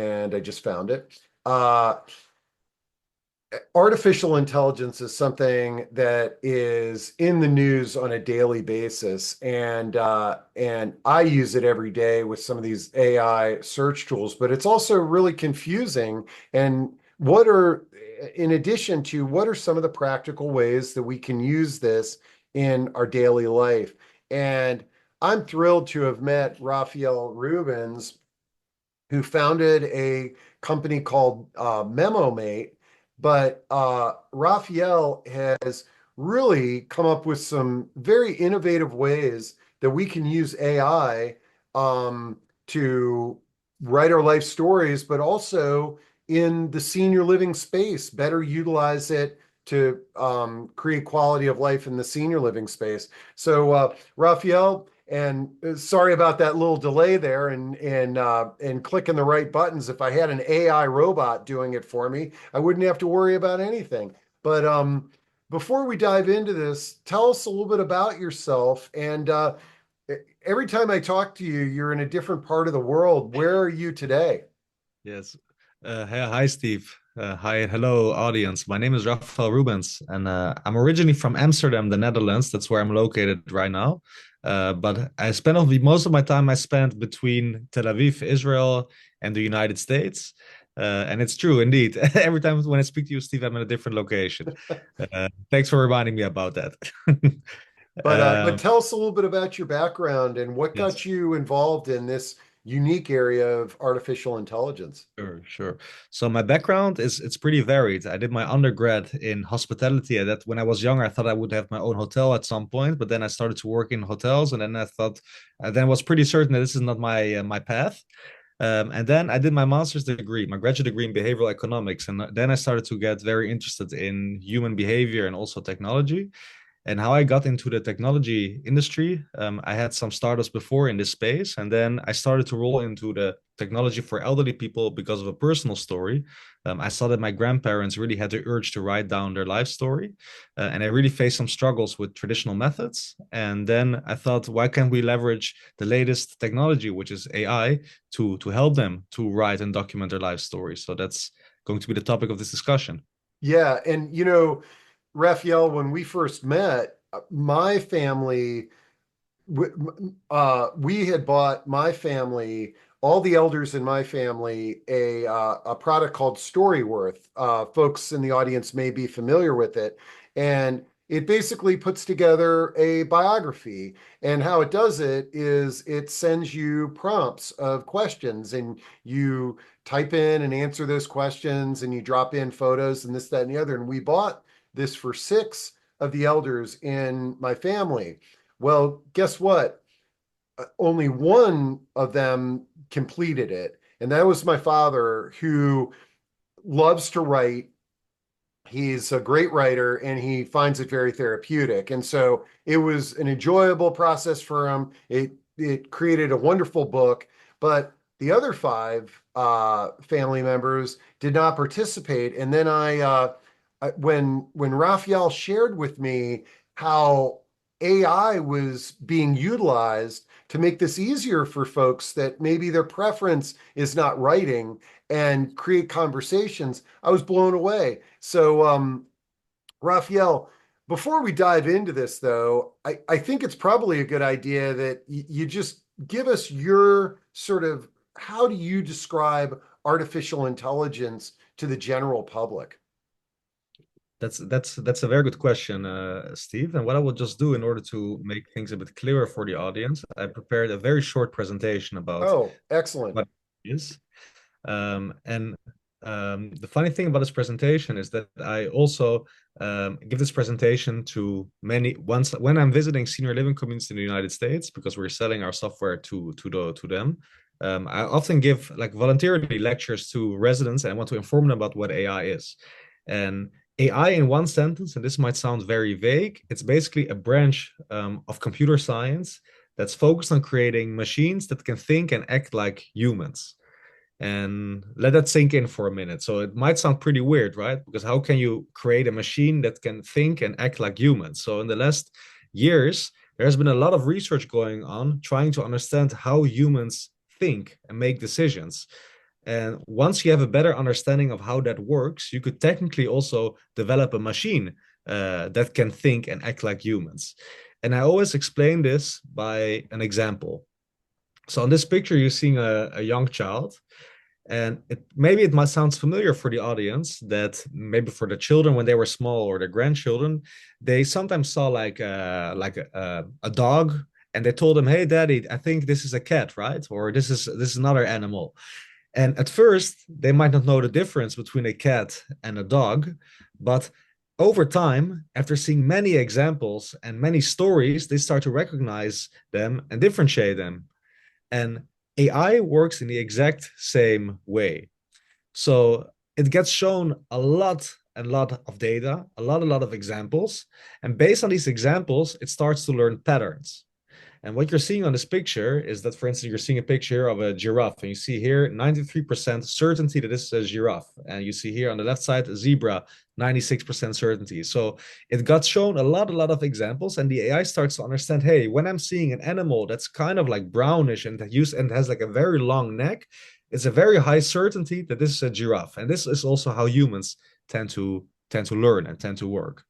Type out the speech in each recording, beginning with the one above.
and I just found it. Artificial intelligence is something that is in the news on a daily basis, and I use it every day with some of these AI search tools. But it's also really confusing. And in addition to, what are some of the practical ways that we can use this in our daily life? And I'm thrilled to have met Raphael Rubens, who founded a company called MemoMate. But Raphael has really come up with some very innovative ways that we can use AI to write our life stories, but also in the senior living space, better utilize it to create quality of life in the senior living space. So, Raphael, and sorry about that little delay there and clicking the right buttons. If I had an AI robot doing it for me, I wouldn't have to worry about anything. But before we dive into this, tell us a little bit about yourself. And every time I talk to you, you're in a different part of the world. Where are you today? Yes. Hi, Steve. Hi, hello, audience. My name is Raphael Rubens, and I'm originally from Amsterdam, the Netherlands. That's where I'm located right now. But I spent most of my time I spent between Tel Aviv, Israel, and the United States. And it's true, indeed. Every time when I speak to you, Steve, I'm in a different location. Thanks for reminding me about that. But tell us a little bit about your background and what got Yes. you involved in this unique area of artificial intelligence. Sure, sure. So my background is it's pretty varied. I did my undergrad in hospitality. And that when I was younger, I thought I would have my own hotel at some point, but then I started to work in hotels, and then I thought, then was pretty certain that this is not my path. And then I did my master's degree, my graduate degree in behavioral economics, and then I started to get very interested in human behavior and also technology. And how I got into the technology industry, I had some startups before in this space, and then I started to roll into the technology for elderly people because of a personal story. I saw that my grandparents really had the urge to write down their life story, and I really faced some struggles with traditional methods. And then I thought, why can't we leverage the latest technology, which is AI, to help them to write and document their life story? So that's going to be the topic of this discussion. Yeah, and Raphael, when we first met, my family, we had bought my family, all the elders in my family, a product called Storyworth. Folks in the audience may be familiar with it, and it basically puts together a biography. And how it does it is it sends you prompts of questions, and you type in and answer those questions, and you drop in photos and this, that, and the other. And we bought this for six of the elders in my family. Well, guess what? Only one of them completed it. And that was my father, who loves to write. He's a great writer and he finds it very therapeutic. And so it was an enjoyable process for him. It created a wonderful book, but the other five family members did not participate. And then when Raphael shared with me how AI was being utilized to make this easier for folks that maybe their preference is not writing and create conversations, I was blown away. So, Raphael, before we dive into this, though, I think it's probably a good idea that you just give us your sort of, how do you describe artificial intelligence to the general public? That's a very good question, Steve. And what I will just do in order to make things a bit clearer for the audience, I prepared a very short presentation about Oh, excellent. what it is. And the funny thing about this presentation is that I also give this presentation to many once when I'm visiting senior living communities in the United States because we're selling our software to them. I often give like voluntarily lectures to residents, and I want to inform them about what AI is. And AI, in one sentence, and this might sound very vague, it's basically a branch of computer science that's focused on creating machines that can think and act like humans. And let that sink in for a minute. So it might sound pretty weird, right? Because how can you create a machine that can think and act like humans? So in the last years, there's been a lot of research going on trying to understand how humans think and make decisions. And once you have a better understanding of how that works, you could technically also develop a machine that can think and act like humans. And I always explain this by an example. So on this picture, you're seeing a young child, and maybe it might sound familiar for the audience that maybe for the children when they were small or their grandchildren, they sometimes saw like a dog, and they told them, "Hey, Daddy, I think this is a cat, right? Or this is another animal." And at first, they might not know the difference between a cat and a dog, but over time, after seeing many examples and many stories, they start to recognize them and differentiate them. And AI works in the exact same way. So it gets shown a lot of data, a lot of examples. And based on these examples, it starts to learn patterns. And what you're seeing on this picture is that, for instance, you're seeing a picture of a giraffe, and you see here 93% certainty that this is a giraffe. And you see here on the left side, a zebra, 96% certainty. So it got shown a lot of examples, and the AI starts to understand, hey, when I'm seeing an animal that's kind of like brownish and has like a very long neck, it's a very high certainty that this is a giraffe. And this is also how humans tend to learn and tend to work.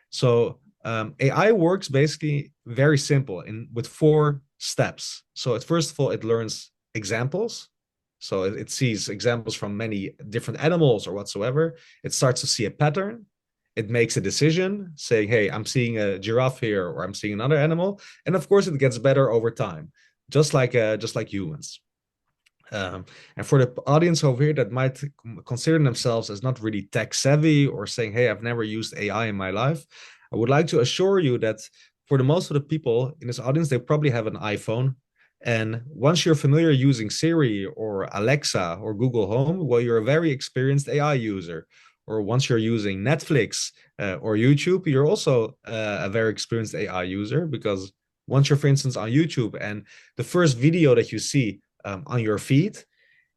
So AI works basically very simple in with 4 steps. So first of all, it learns examples. So it sees examples from many different animals or whatsoever. It starts to see a pattern. It makes a decision saying, hey, I'm seeing a giraffe here, or I'm seeing another animal. And of course, it gets better over time, just like humans. And for the audience over here that might consider themselves as not really tech savvy or saying, hey, I've never used AI in my life, I would like to assure you that for the most of the people in this audience, they probably have an iPhone. And once you're familiar using Siri or Alexa or Google Home, well, you're a very experienced AI user. Or once you're using Netflix or YouTube, you're also a very experienced AI user, because once you're, for instance, on YouTube and the first video that you see on your feed,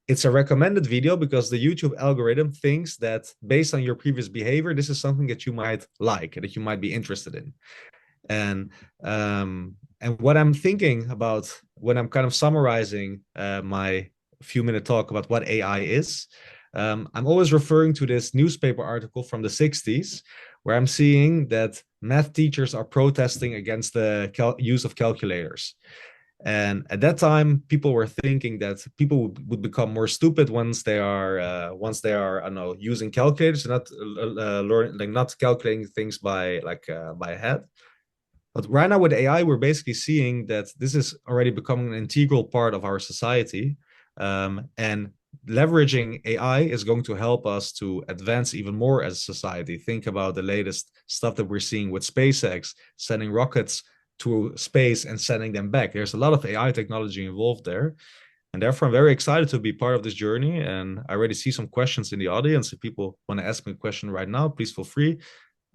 it's a recommended video because the YouTube algorithm thinks that based on your previous behavior, this is something that you might like, that you might be interested in. And what I'm thinking about when I'm kind of summarizing my few-minute talk about what AI is, I'm always referring to this newspaper article from the 60s, where I'm seeing that math teachers are protesting against the use of calculators. And at that time, people were thinking that people would become more stupid once they are, I don't know, using calculators, not learn, like not calculating things by head. But right now with AI, we're basically seeing that this is already becoming an integral part of our society, and leveraging AI is going to help us to advance even more as a society. Think about the latest stuff that we're seeing with SpaceX, sending rockets to space and sending them back. There's a lot of AI technology involved there. And therefore, I'm very excited to be part of this journey. And I already see some questions in the audience. If people want to ask me a question right now, please feel free.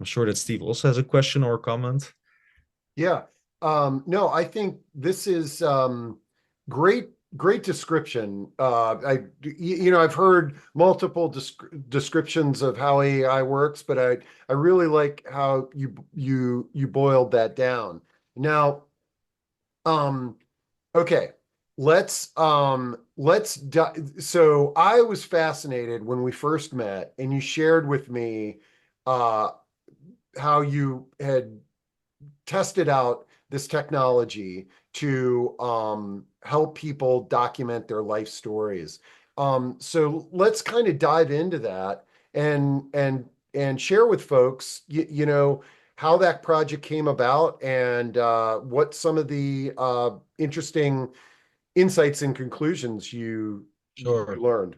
I'm sure that Steve also has a question or a comment. Yeah. No, I think this is great, great description. I've heard multiple descriptions of how AI works, but I really like how you boiled that down. Now, um, okay, so I was fascinated when we first met, and you shared with me uh how you had tested out this technology to help people document their life stories. So let's kind of dive into that and share with folks, how that project came about and what some of the interesting insights and conclusions you Sure. learned.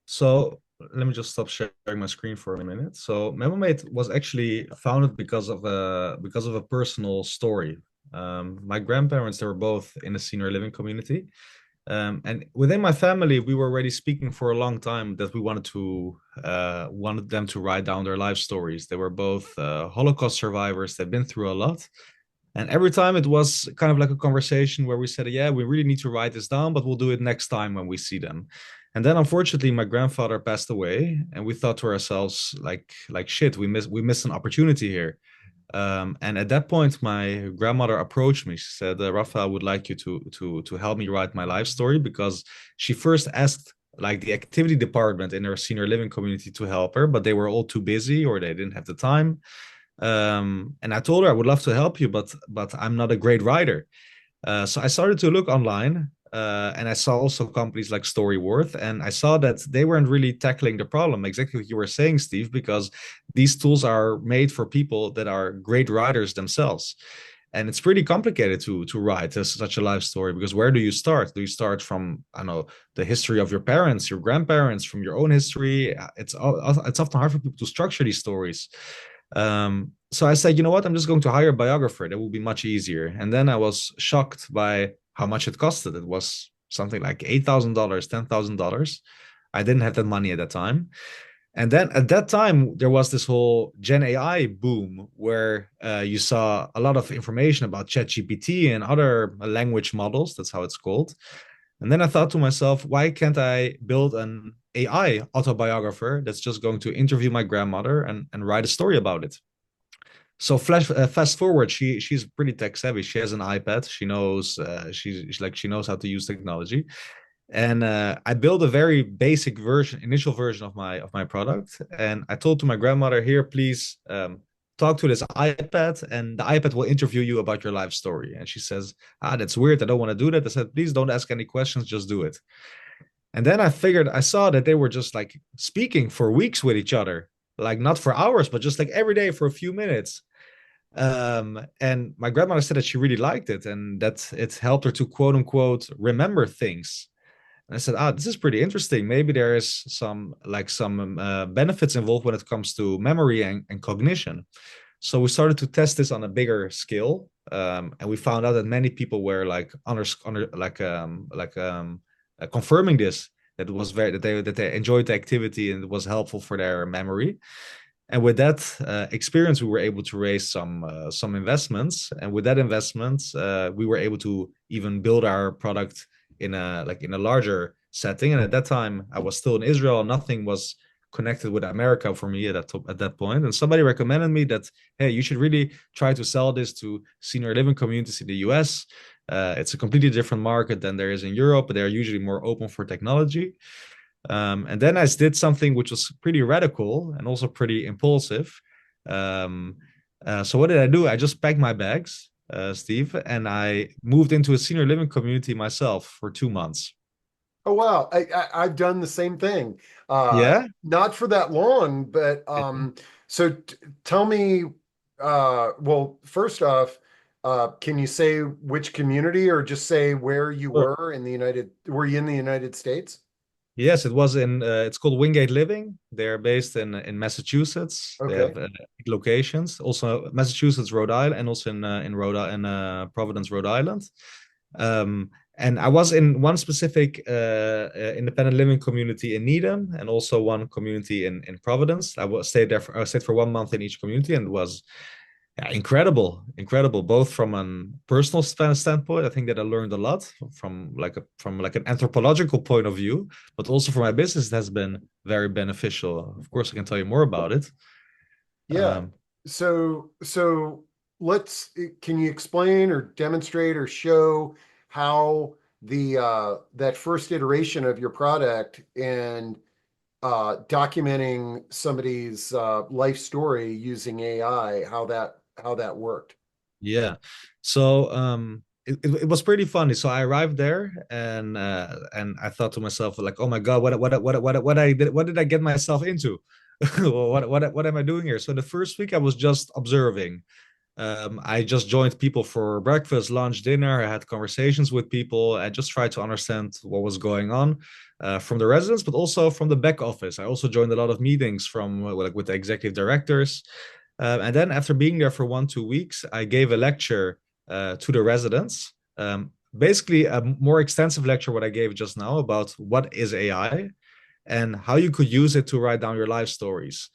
So let me just stop sharing my screen for a minute. So MemoMate was actually founded because of a personal story. My grandparents, they were both in a senior living community. And within my family, we were already speaking for a long time that we wanted them to write down their life stories. They were both Holocaust survivors. They've been through a lot. And every time it was kind of like a conversation where we said, yeah, we really need to write this down, but we'll do it next time when we see them. And then unfortunately, my grandfather passed away, and we thought to ourselves, like shit, we missed an opportunity here. And at that point, my grandmother approached me. She said, "Raphael, I would like you to help me write my life story," because she first asked like the activity department in her senior living community to help her, but they were all too busy or they didn't have the time. And I told her I would love to help you, but I'm not a great writer. So I started to look online, and I saw also companies like Storyworth, and I saw that they weren't really tackling the problem, exactly what you were saying, Steve, because these tools are made for people that are great writers themselves. And it's pretty complicated to write such a life story, because where do you start? Do you start from, I don't know, the history of your parents, your grandparents, from your own history? It's often hard for people to structure these stories. So I said, you know what? I'm just going to hire a biographer. That will be much easier. And then I was shocked by how much it costed. It was something like $8,000, $10,000. I didn't have that money at that time. And then at that time, there was this whole Gen AI boom where you saw a lot of information about ChatGPT and other language models. That's how it's called. And then I thought to myself, why can't I build an AI autobiographer that's just going to interview my grandmother and write a story about it? So fast forward, she's pretty tech savvy. She has an iPad. She knows she knows how to use technology, and I built a very basic version, initial version of my product. And I told to my grandmother, here, please talk to this iPad, and the iPad will interview you about your life story. And she says, that's weird. I don't want to do that. I said, please don't ask any questions. Just do it. And then I saw that they were just like speaking for weeks with each other, like not for hours, but just like every day for a few minutes. And my grandmother said that she really liked it and that it helped her to quote unquote remember things. And I said, this is pretty interesting. Maybe there is some benefits involved when it comes to memory and cognition. So we started to test this on a bigger scale, and we found out that many people were like confirming this. That was very that they enjoyed the activity and it was helpful for their memory. And with that experience, we were able to raise some investments. And with that investment, we were able to even build our product in a larger setting. And at that time, I was still in Israel. Nothing was connected with America for me at that point. And somebody recommended me that, hey, you should really try to sell this to senior living communities in the US. It's a completely different market than there is in Europe, but they're usually more open for technology. And then I did something which was pretty radical and also pretty impulsive. Um, so what did I do? I just packed my bags, Steve, and I moved into a senior living community myself for 2 months. Oh wow, I've done the same thing. Yeah. Not for that long, but so tell me, well, first off, can you say which community or just say where you Sure. were in the were you in the United States? Yes, it was in. It's called Wingate Living. They're based in Massachusetts. They Okay. have locations, also Massachusetts, Rhode Island, and also in Providence, Rhode Island. And I was in one specific independent living community in Needham, and also one community in Providence. I stayed for 1 month in each community, and it was, yeah, incredible, incredible. Both from a personal standpoint, I think that I learned a lot from like an anthropological point of view, but also for my business, it has been very beneficial. Of course, I can tell you more about it. Yeah. Um, So let's can you explain or demonstrate or show how the that first iteration of your product and documenting somebody's life story using AI, how that worked? Yeah. So it was pretty funny. So I arrived there and I thought to myself like, oh my God, what did I get myself into? What am I doing here? So the first week I was just observing. I just joined people for breakfast, lunch, dinner. I had conversations with people. I just tried to understand what was going on from the residents, but also from the back office. I also joined a lot of meetings from like with the executive directors. And then after being there for 1, 2 weeks, I gave a lecture to the residents. Basically, a more extensive lecture, what I gave just now about what is AI and how you could use it to write down your life stories.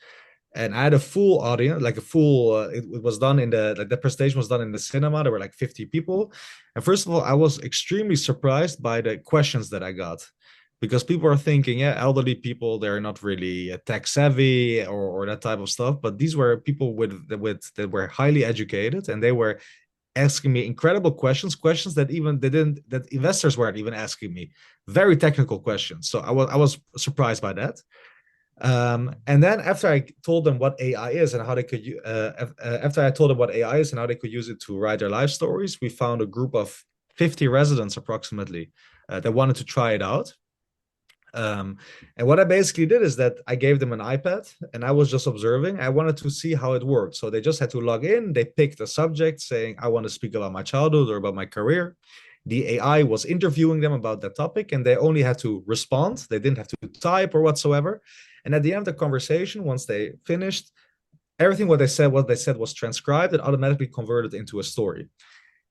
And I had a full audience, like a full. It was done in the presentation was done in the cinema. There were like 50 people, and first of all, I was extremely surprised by the questions that I got, because people are thinking, yeah, elderly people, they're not really tech savvy or that type of stuff. But these were people with that were highly educated, and they were asking me incredible questions, questions that even they didn't that investors weren't even asking me, very technical questions. So I was surprised by that. And then after I told them what AI is and how they could, after I told them what AI is and how they could use it to write their life stories, we found a group of 50 residents approximately that wanted to try it out. And what I basically did is that I gave them an iPad and I was just observing. I wanted to see how it worked. So they just had to log in. They picked a subject saying, I want to speak about my childhood or about my career. The AI was interviewing them about that topic and they only had to respond. They didn't have to type or whatsoever. And at the end of the conversation, once they finished, everything what they said was transcribed and automatically converted into a story.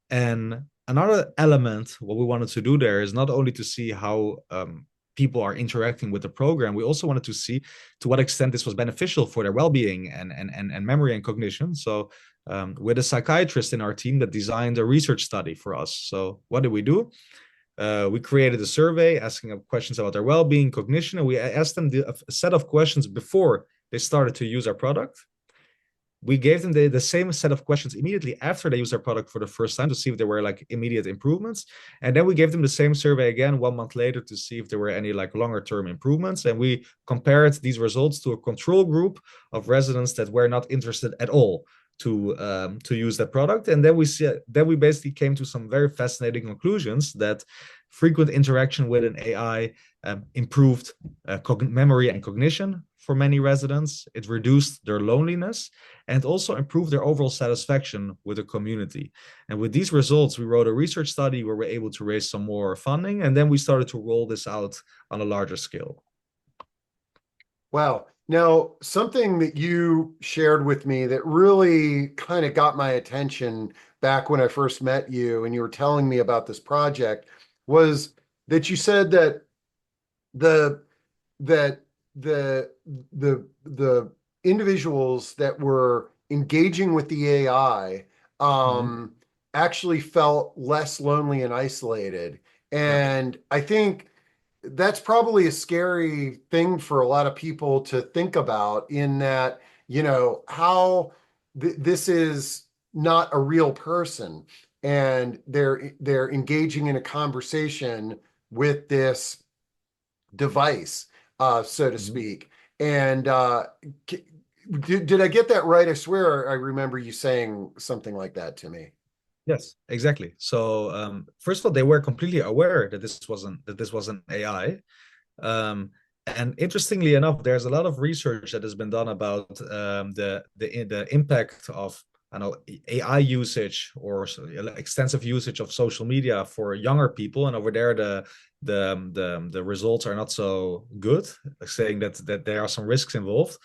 And another element, what we wanted to do there is not only to see how people are interacting with the program, we also wanted to see to what extent this was beneficial for their well-being and memory and cognition. So with a psychiatrist in our team that designed a research study for us. So what did we do? We created a survey asking questions about their well-being, cognition, and we asked them a set of questions before they started to use our product. We gave them the same set of questions immediately after they used our product for the first time to see if there were like immediate improvements. And then we gave them the same survey again 1 month later to see if there were any like longer term improvements. And we compared these results to a control group of residents that were not interested at all to use that product. And then we basically came to some very fascinating conclusions that frequent interaction with an AI improved memory and cognition for many residents. It reduced their loneliness and also improved their overall satisfaction with the community. And with these results, we wrote a research study where we're able to raise some more funding, and then we started to roll this out on a larger scale. Wow. Now, something that you shared with me that really kind of got my attention back when I first met you and you were telling me about this project was that you said that the that the individuals that were engaging with the AI Mhm. actually felt less lonely and isolated. Yeah. And I think that's probably a scary thing for a lot of people to think about in that, how this is not a real person and they're engaging in a conversation with this device, so to Mhm. speak. And did I get that right? I swear I remember you saying something like that to me. Yes, exactly. So first of all, they were completely aware that this was an AI. Um, and interestingly enough, there's a lot of research that has been done about the impact of I don't know AI usage or extensive usage of social media for younger people, and over there the results are not so good, saying that there are some risks involved.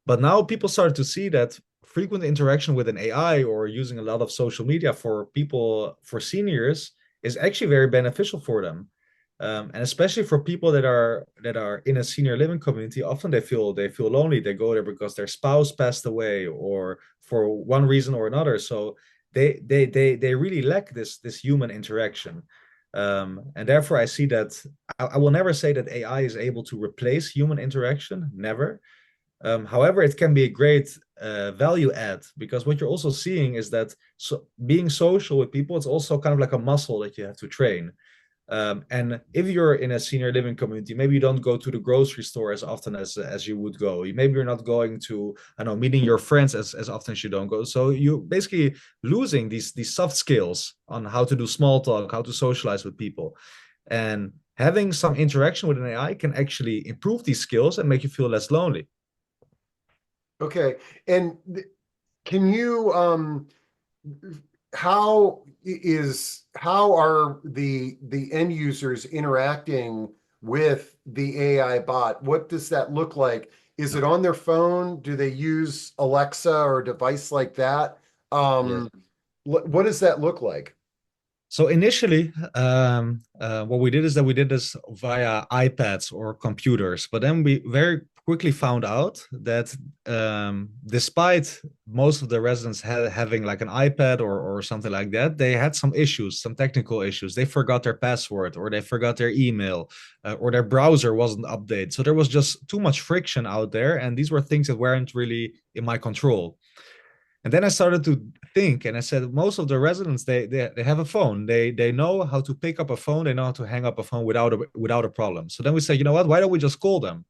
But now people started to see that frequent interaction with an AI or using a lot of social media for people, for seniors, is actually very beneficial for them. And especially for people that are in a senior living community, often they feel lonely. They go there because their spouse passed away or for one reason or another. So they really lack this human interaction. And therefore, I see that I will never say that AI is able to replace human interaction, never. However, it can be a great value add because what you're also seeing is that being social with people, it's also kind of like a muscle that you have to train. And if you're in a senior living community, maybe you don't go to the grocery store as often as you would go. Maybe you're not going to, I don't know, meeting your friends as often as you don't go. So you're basically losing these soft skills on how to do small talk, how to socialize with people. And having some interaction with an AI can actually improve these skills and make you feel less lonely. Okay. And can you how are the end users interacting with the AI bot? What does that look like? Is Yeah. it on their phone? Do they use Alexa or a device like that? Yes. What does that look like? So initially, what we did is that we did this via iPads or computers, but then we very quickly found out that despite most of the residents having like an iPad or something like that, they had some issues, some technical issues. They forgot their password, or they forgot their email, or their browser wasn't updated. So there was just too much friction out there, and these were things that weren't really in my control. And then I started to think, and I said, most of the residents, they have a phone. They know how to pick up a phone. They know how to hang up a phone without a problem. So then we said, you know what? Why don't we just call them?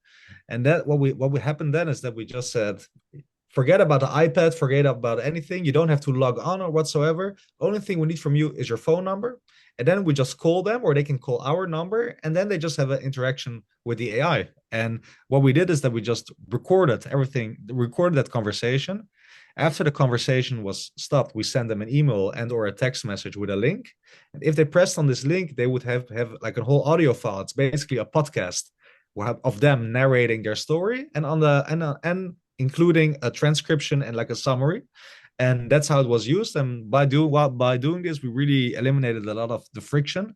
And that what we happened then is that we just said, forget about the iPad, forget about anything. You don't have to log on or whatsoever. Only thing we need from you is your phone number. And then we just call them, or they can call our number, and then they just have an interaction with the AI. And what we did is that we just recorded everything, recorded that conversation. After the conversation was stopped, we sent them an email and or a text message with a link. And if they pressed on this link, they would have like a whole audio file. It's basically a podcast of them narrating their story, and on the and including a transcription and like a summary. And that's how it was used. And by doing this, we really eliminated a lot of the friction.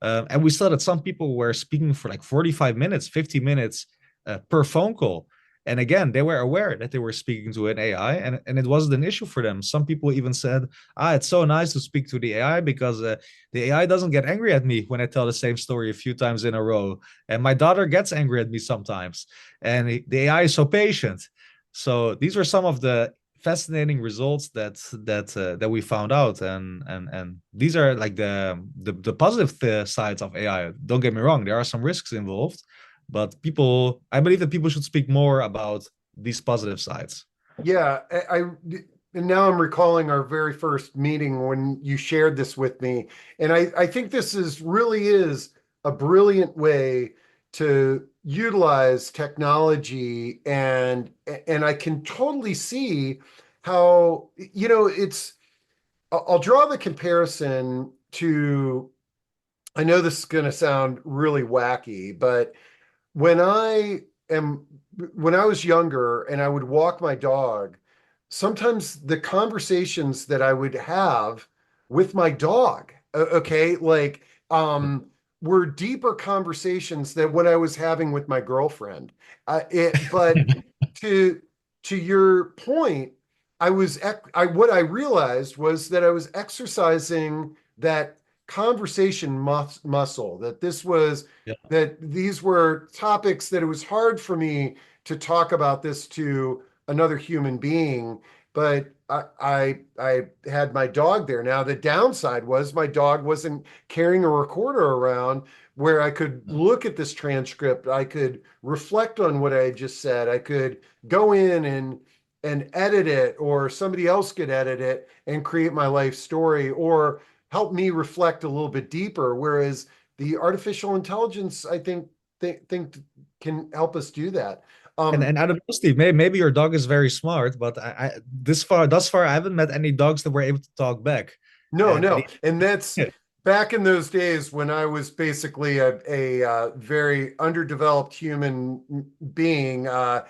And we saw that some people were speaking for like 45 minutes, 50 minutes per phone call. And again, they were aware that they were speaking to an AI, and it wasn't an issue for them. Some people even said, it's so nice to speak to the AI because the AI doesn't get angry at me when I tell the same story a few times in a row. And my daughter gets angry at me sometimes. And the AI is so patient. So these were some of the fascinating results that we found out, and these are like the positive sides of AI. Don't get me wrong, there are some risks involved, but I believe that people should speak more about these positive sides. Yeah, and now I'm recalling our very first meeting when you shared this with me, and I think this is really is a brilliant way to utilize technology, and I can totally see how, I'll draw the comparison to, I know this is going to sound really wacky, but when I am when I was younger and I would walk my dog, sometimes the conversations that I would have with my dog, okay, like were deeper conversations than what I was having with my girlfriend. But to your point, what I realized was that I was exercising that conversation muscle, Yeah. that these were topics that it was hard for me to talk about this to another human being, but I had my dog there. Now the downside was my dog wasn't carrying a recorder around where I could look at this transcript, I could reflect on what I had just said, I could go in and edit it, or somebody else could edit it and create my life story, or help me reflect a little bit deeper. Whereas the artificial intelligence, I think can help us do that. Um, And out of honesty, maybe your dog is very smart, but thus far, I haven't met any dogs that were able to talk back. no, And no, and that's back in those days when I was basically a very underdeveloped human being. The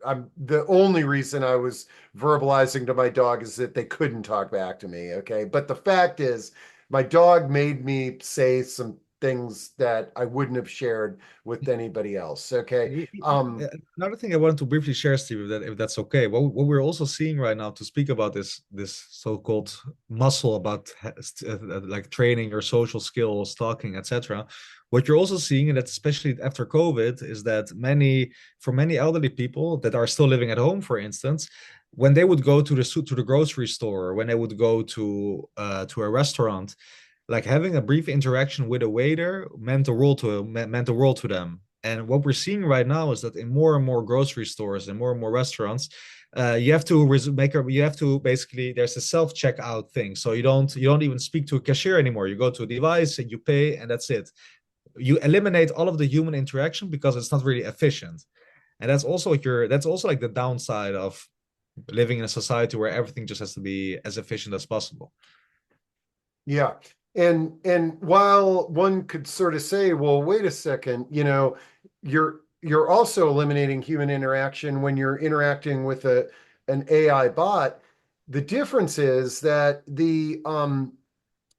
I'm the only reason I was verbalizing to my dog is that they couldn't talk back to me. Okay. But the fact is, my dog made me say some things that I wouldn't have shared with anybody else. Okay. Another thing I wanted to briefly share, Steve, if that's okay. What we're also seeing right now, to speak about this so-called muscle about like training your social skills, talking, etc. What you're also seeing, and that's especially after COVID, is that for many elderly people that are still living at home, for instance, when they would go to the grocery store, when they would go to a restaurant, like having a brief interaction with a waiter meant the world to them. And what we're seeing right now is that in more and more grocery stores and more restaurants, you have to you have to basically, there's a self checkout thing, so you don't even speak to a cashier anymore. You go to a device and you pay, and that's it. You eliminate all of the human interaction because it's not really efficient. And that's also like the downside of living in a society where everything just has to be as efficient as possible. Yeah. And while one could sort of say, well, wait a second, you're also eliminating human interaction when you're interacting with an AI bot. The difference is that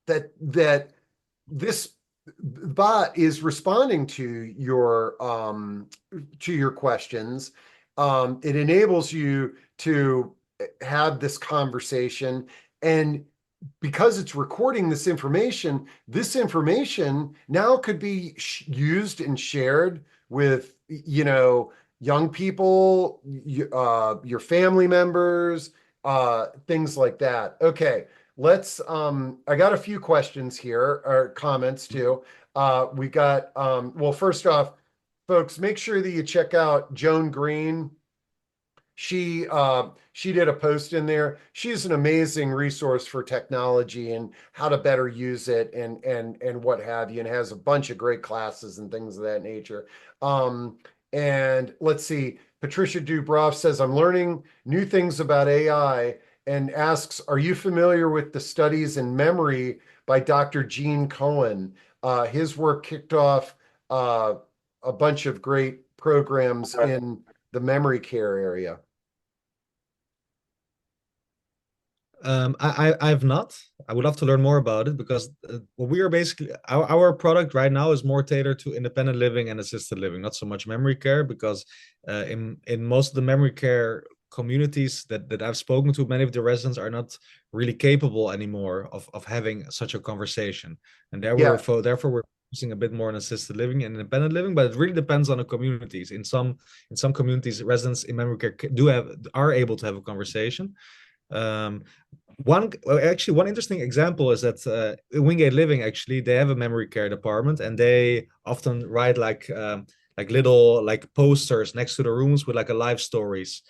that this bot is responding to your questions. It enables you to have this conversation, and because it's recording this information now could be used and shared with, young people, your family members, things like that. Okay, I got a few questions here, or comments too. We got, well, first off, folks, make sure that you check out Joan Green. She did a post in there. She's an amazing resource for technology and how to better use it and what have you, and has a bunch of great classes and things of that nature. Um, and let's see, Patricia Dubroff says, I'm learning new things about AI and asks, are you familiar with the studies in memory by Dr. Gene Cohen? His work kicked off a bunch of great programs in the memory care area. I've not. I would love to learn more about it because what we are basically our product right now is more tailored to independent living and assisted living, not so much memory care. Because in most of the memory care communities that I've spoken to, many of the residents are not really capable anymore of having such a conversation, and Yeah. therefore we're focusing a bit more on assisted living and independent living. But it really depends on the communities. In some communities, residents in memory care are able to have a conversation. um, one interesting example is that in Wingate Living, actually, they have a memory care department, and they often write like little like posters next to the rooms with like a life stories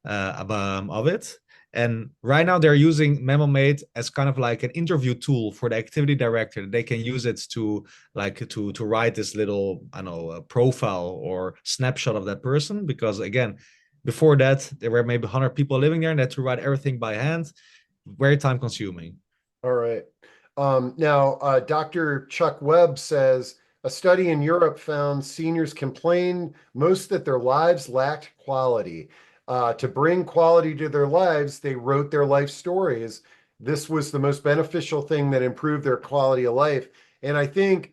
of it. And right now they're using MemoMate as kind of like an interview tool for the activity director. They can use it to to write this little, I don't know, profile or snapshot of that person. Because again, before that, there were maybe 100 people living there and they had to write everything by hand. Very time consuming. All right. Now, Dr. Chuck Webb says a study in Europe found seniors complained most that their lives lacked quality. To bring quality to their lives, they wrote their life stories. This was the most beneficial thing that improved their quality of life. And I think,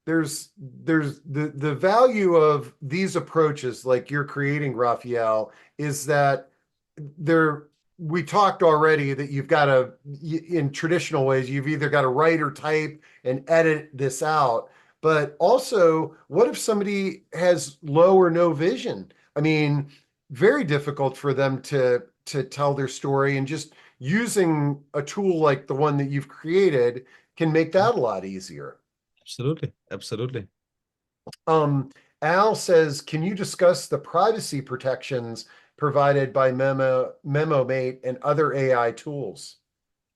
there's the value of these approaches like you're creating, Raphael, is that they're we talked already that you've got to, in traditional ways, you've either got to write or type and edit this out. But also, what if somebody has low or no vision? I mean, very difficult for them to tell their story, and just using a tool like the one that you've created can make that a lot easier. Absolutely, absolutely. Um, Al says, can you discuss the privacy protections provided by MemoMate and other AI tools?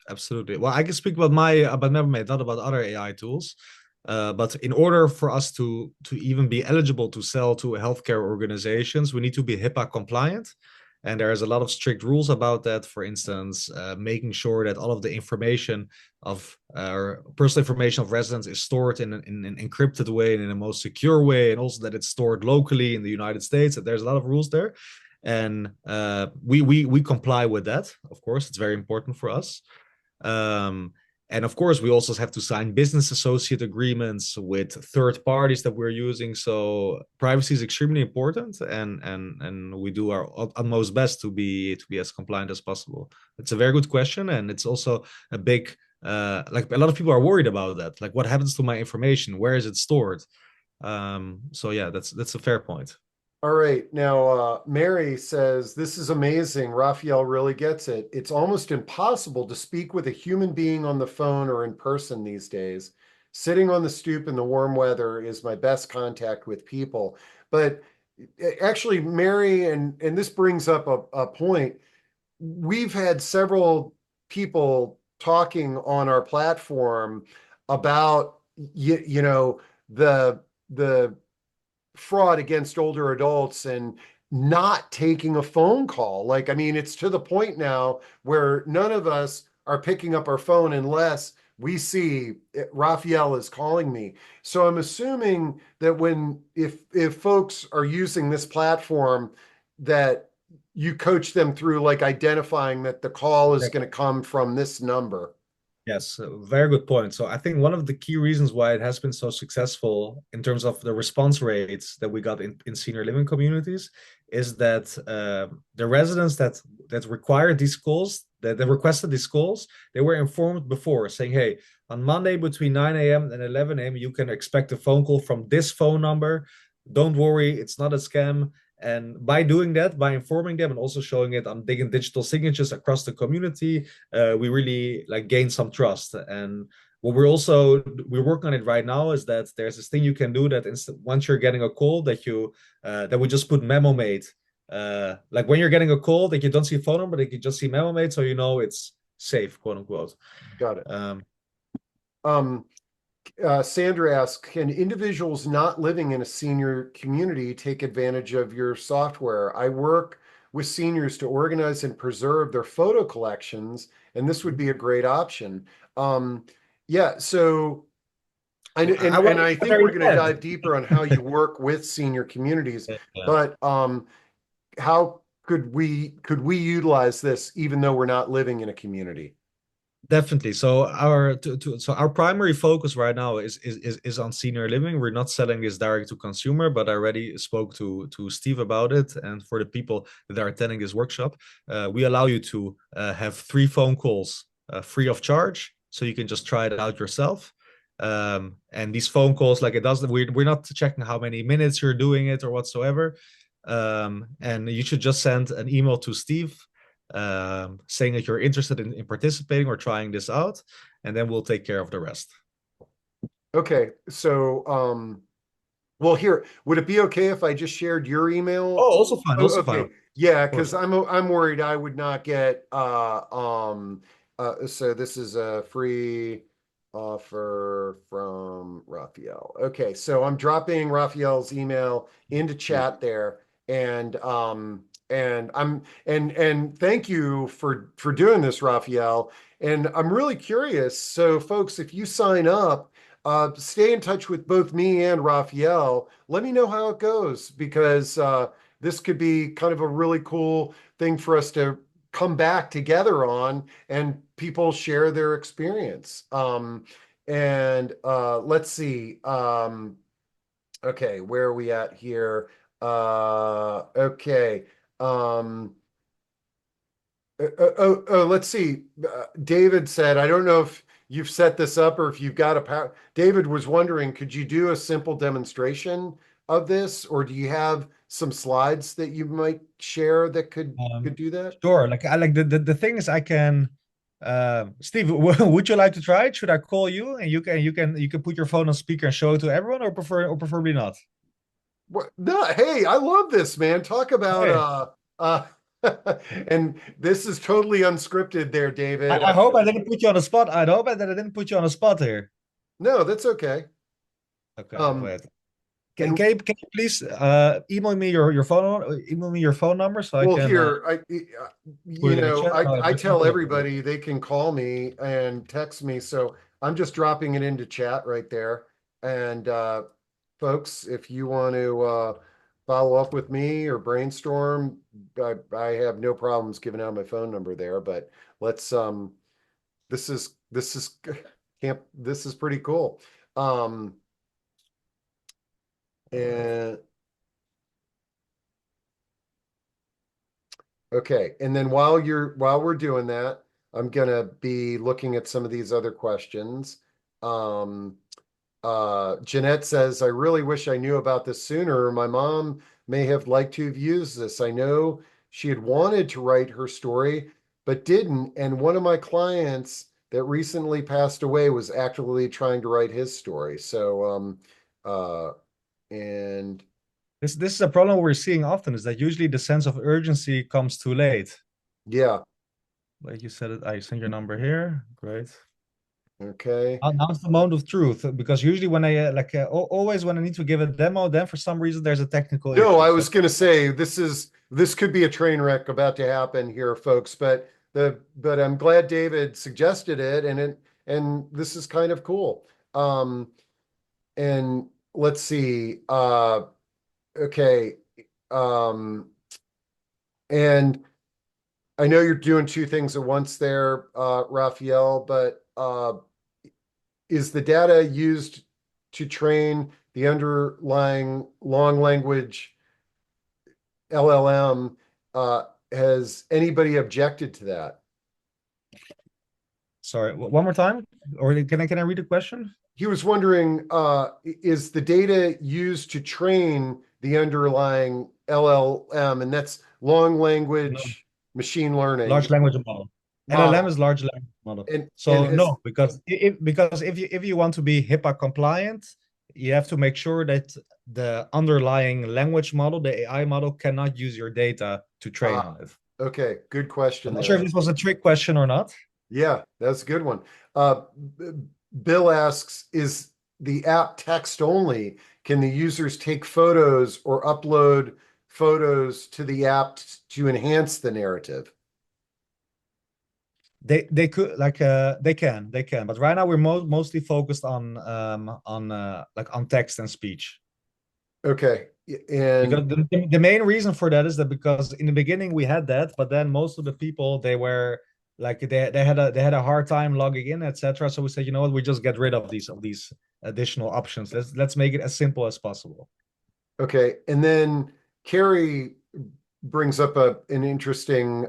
Absolutely. Well, I can speak about MemoMate, not about other AI tools. But in order for us to even be eligible to sell to healthcare organizations, we need to be HIPAA compliant. And there's a lot of strict rules about that. For instance, making sure that all of the information of personal information of residents is stored in an encrypted way and in the most secure way, and also that it's stored locally in the United States. There's a lot of rules there, and we comply with that. Of course, it's very important for us. Um, and of course, we also have to sign business associate agreements with third parties that we're using. So privacy is extremely important, and we do our utmost best to be as compliant as possible. It's a very good question, and it's also a big like a lot of people are worried about that. Like, what happens to my information? Where is it stored? So yeah, that's a fair point. All right. Now, Mary says, this is amazing. Raphael really gets it. It's almost impossible to speak with a human being on the phone or in person these days. Sitting on the stoop in the warm weather is my best contact with people. But actually, Mary, and this brings up a point. We've had several people talking on our platform about, the fraud against older adults and not taking a phone call. Like, I mean, it's to the point now where none of us are picking up our phone unless we see Raphael is calling me. So I'm assuming that if folks are using this platform, that you coach them through like identifying that the call is going to come from this number. Yes, very good point. So I think one of the key reasons why it has been so successful in terms of the response rates that we got in senior living communities is that the residents that required these calls, that requested these calls, they were informed before saying, hey, on Monday between 9 a.m. and 11 a.m., you can expect a phone call from this phone number don't worry, it's not a scam. And by doing that, by informing them and also showing it on digital signatures across the community, we really like gain some trust. And what we're working on it right now is that there's this thing you can do that once you're getting a call that we just put MemoMate. Like when you're getting a call that you don't see a phone number, that you just see MemoMate, so you know it's safe, quote unquote. Got it. Um, Um, Sandra asks, can individuals not living in a senior community take advantage of your software? I work with seniors to organize and preserve their photo collections, and this would be a great option. Um, yeah, so and I think we're going to dive deeper on how you work with senior communities, Yeah. but how could we utilize this even though we're not living in a community? Definitely. So our primary focus right now is on senior living. We're not selling this direct to consumer, but I already spoke to Steve about it. And for the people that are attending this workshop, we allow you to have 3 phone calls free of charge, so you can just try it out yourself. And these phone calls, like it doesn't, we're not checking how many minutes you're doing it or whatsoever. And you should just send an email to Steve saying that you're interested in participating or trying this out, and then we'll take care of the rest. Okay, so well, here, would it be okay if I just shared your email? Oh, also fine, Oh, also fine, okay. of Yeah, because course. I'm worried I would not get so this is a free offer from Raphael. Okay, so I'm dropping Raphael's email into chat there, and I'm and thank you for doing this, Raphael. And I'm really curious. So folks, if you sign up, stay in touch with both me and Raphael. Let me know how it goes because this could be kind of a really cool thing for us to come back together on and people share their experience. And let's see. Okay, where are we at here? Okay. Um, let's see. David said, I don't know if you've set this up or if you've got a power. David was wondering, could you do a simple demonstration of this, or do you have some slides that you might share that could Um, do that? sure. Like I like the thing is I can. Steve, would you like to try it? Should I call you and you can put your phone on speaker and show it to everyone, or preferably not? What? No, hey, I love this, man. Talk about Okay. and this is totally unscripted there, David. I hope I didn't put you on the spot. I hope that I didn't put you on the spot here. No, that's okay. Okay, Um, wait. and Can you please email me email me your phone number so I Well, can here, put you it in the know, chat? I Just tell have a look at it. everybody they can call me and text me. So I'm just dropping it into chat right there. And folks, if you want to follow up with me or brainstorm, I have no problems giving out my phone number there. But let's this is camp. This is pretty cool. Um, All right. and Okay, and then while we're doing that, I'm gonna be looking at some of these other questions. Um, Jeanette says, I really wish I knew about this sooner. My mom may have liked to have used this. I know she had wanted to write her story, but didn't. And one of my clients that recently passed away was actually trying to write his story. So, and This is a problem we're seeing often is that usually the sense of urgency comes too late. yeah, Like you said it, I send your number here. Great. okay. Now's the moment of truth because usually when I always when I need to give a demo, then for some reason there's a technical No, issue. I So was going to say this could be a train wreck about to happen here, folks. But I'm glad David suggested it, and this is kind of cool. And let's see. Okay. Um, and I know you're doing two things at once there, Raphael. But is the data used to train the underlying long language LLM, has anybody objected to that? sorry, one more time, or can I read the question? he was wondering, is the data used to train the underlying LLM, and that's long No, language machine learning large language model. LLM model, is large language model. and So has no, because if you want to be HIPAA compliant, you have to make sure that the underlying language model, the AI model, cannot use your data to train on it. okay, good I'm question not sure there. if this was a trick question or not. Yeah, that's a good one. Uh, Bill asks, is the app text only? Can the users take photos or upload photos to the app to enhance the narrative? They could like they can, but right now we're mostly focused on like on text and speech. Okay, Because and the main reason for that is that because in the beginning we had that, but then most of the people they were like they had a hard time logging in, etc. So we said, you know what, we just get rid of these additional options. Let's make it as simple as possible. okay, and then Carrie brings up an interesting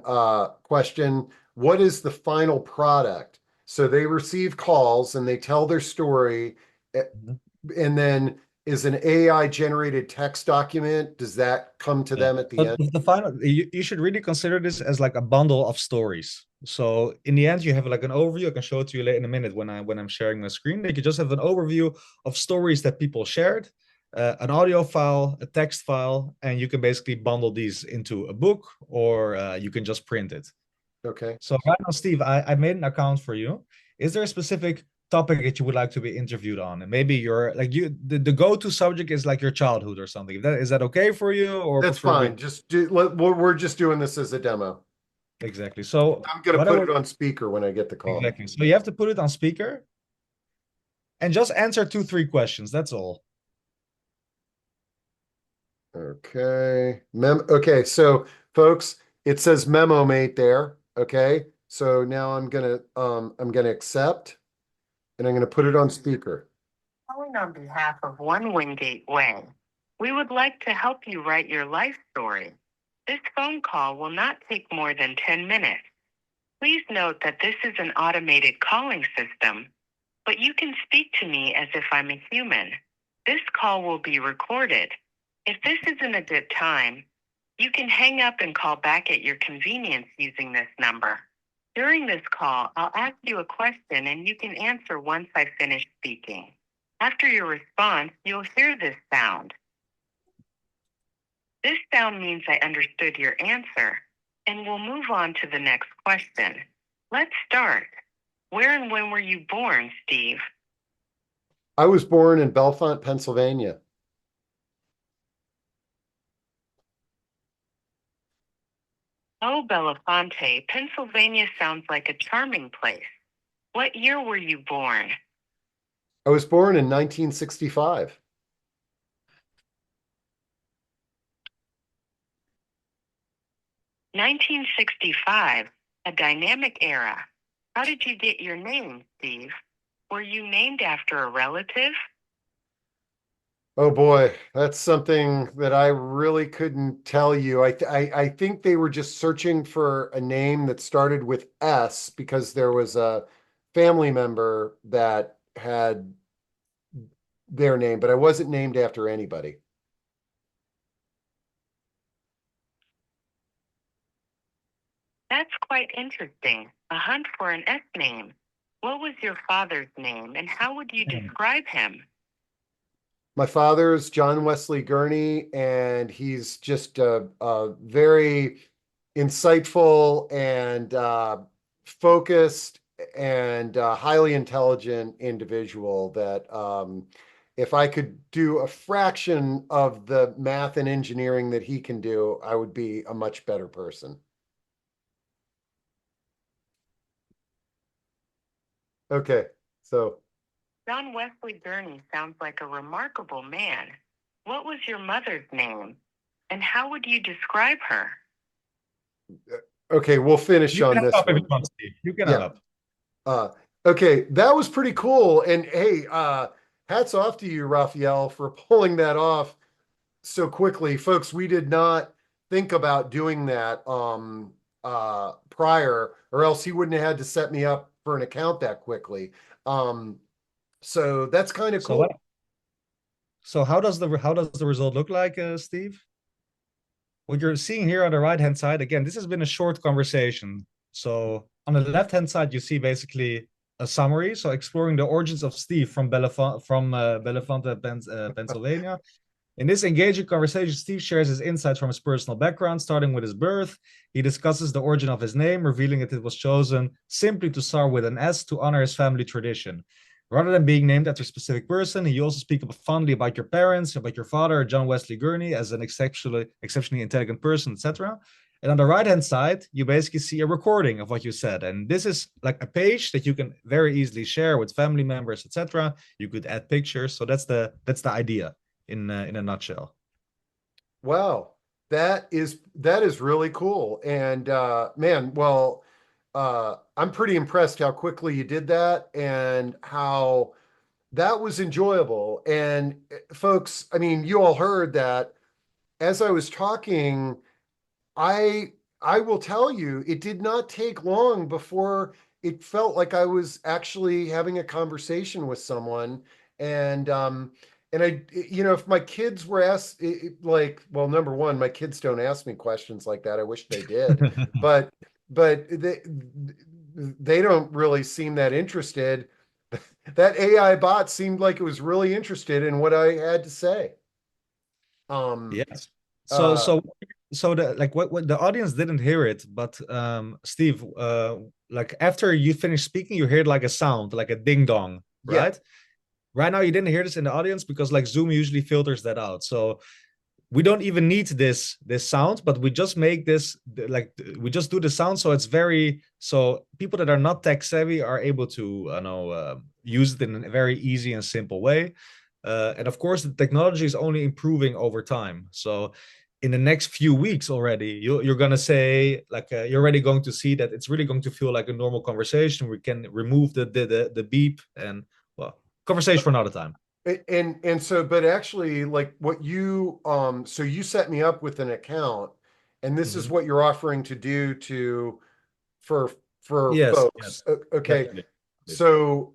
question. What is the final product? So they receive calls and they tell their story, Mhm. and then is an AI generated text document, does that come to Yeah. them at the But end? the final, you should really consider this as like a bundle of stories. So in the end, you have like an overview. I can show it to you later in a minute when I'm sharing my screen. That you just have an overview of stories that people shared, an audio file, a text file, and you can basically bundle these into a book, or you can just print it. Okay. So right now, Steve, I made an account for you. Is there a specific topic that you would like to be interviewed on? And maybe your like you the go-to subject is like your childhood or something. Is that okay for you, or That's preferably fine. Just do, we're just doing this as a demo. exactly? So I'm gonna what I put would it on speaker when I get the call. exactly. So you have to put it on speaker and just answer two, three questions. That's all. Okay. Okay, so folks, it says MemoMate there. Okay. So now I'm gonna accept and I'm gonna put it on speaker. Calling on behalf of One Wingate Way. We would like to help you write your life story. This phone call will not take more than 10 minutes. Please note that this is an automated calling system, but you can speak to me as if I'm a human. This call will be recorded. If this isn't a good time, you can hang up and call back at your convenience using this number. During this call, I'll ask you a question and you can answer once I finish speaking. After your response, you'll hear this sound. This sound means I understood your answer, and we'll move on to the next question. Let's start. Where and when were you born, Steve? I was born in Bellefonte, Pennsylvania. Oh, Belafonte, Pennsylvania sounds like a charming place. What year were you born? I was born in 1965. 1965, a dynamic era. How did you get your name, Steve? Were you named after a relative? Oh boy, that's something that I really couldn't tell you. I think they were just searching for a name that started with S because there was a family member that had their name, but I wasn't named after anybody. That's quite interesting. A hunt for an S name. What was your father's name and how would you describe him? My father's John Wesley Gurney, and he's just a very insightful and focused and highly intelligent individual that if I could do a fraction of the math and engineering that he can do, I would be a much better person. Okay, so John Wesley Gurney sounds like a remarkable man. What was your mother's name? And how would you describe her? Okay, we'll finish You on can this hang up if you one. want, Steve. You can hang Yeah. up. Uh, okay, that was pretty cool. And hey, hats off to you, Raphael, for pulling that off so quickly. Folks, we did not think about doing that prior, or else he wouldn't have had to set me up for an account that quickly. Um, So that's kind of So what? cool. So how does the result look like, Steve? What you're seeing here on the right hand side, again, this has been a short conversation. So on the left hand side, you see basically a summary. So exploring the origins of Steve from Bellefonte, Pennsylvania. In this engaging conversation, Steve shares his insights from his personal background, starting with his birth. He discusses the origin of his name, revealing that it was chosen simply to start with an S to honor his family tradition. Rather than being named after a specific person, he also speaks fondly about your parents, about your father, John Wesley Gurney, as an exceptionally intelligent person, etc. And on the right-hand side, you basically see a recording of what you said. And this is like a page that you can very easily share with family members, etc. You could add pictures. So that's the idea in a nutshell. Wow, that is really cool. And man, well, I'm pretty impressed how quickly you did that and how that was enjoyable. And folks, I mean, you all heard that as I was talking, I I will tell you, it did not take long before it felt like I was actually having a conversation with someone. And I, if my kids were asked, like, well, number one, my kids don't ask me questions like that. I wish they did, but but they don't really seem that interested. That AI bot seemed like it was really interested in what I had to say. Um, Yes. So uh, so so the like what the audience didn't hear it, but Steve, like after you finish speaking, you heard like a sound, like a ding dong, yeah. right? Right now you didn't hear this in the audience because like Zoom usually filters that out. So we don't even need this sound, but we just make this like we just do the sound so it's very so people that are not tech savvy are able to use it in a very easy and simple way. And of course the technology is only improving over time. So in the next few weeks already you're going to say like you're already going to see that it's really going to feel like a normal conversation. We can remove the beep and well, conversation for another time. And so, but actually, like what you so you set me up with an account, and this is Mhm. what you're offering to do to for for Yes, folks. yes, Okay, definitely. so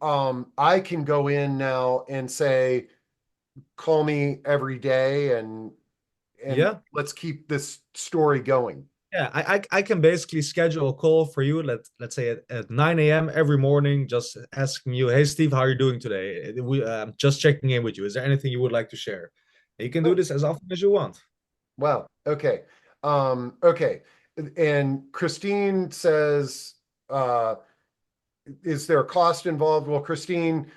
I can go in now and say, call me every day, and Yeah. let's keep this story going. Yeah, I can basically schedule a call for you. Let's say at 9 a.m. every morning, just asking you, hey Steve, how are you doing today? Just checking in with you. Is there anything you would like to share? You can do Oh, this as often as you want. wow. Okay. Okay. And Christine says, uh, is there a cost involved? Well, Christine,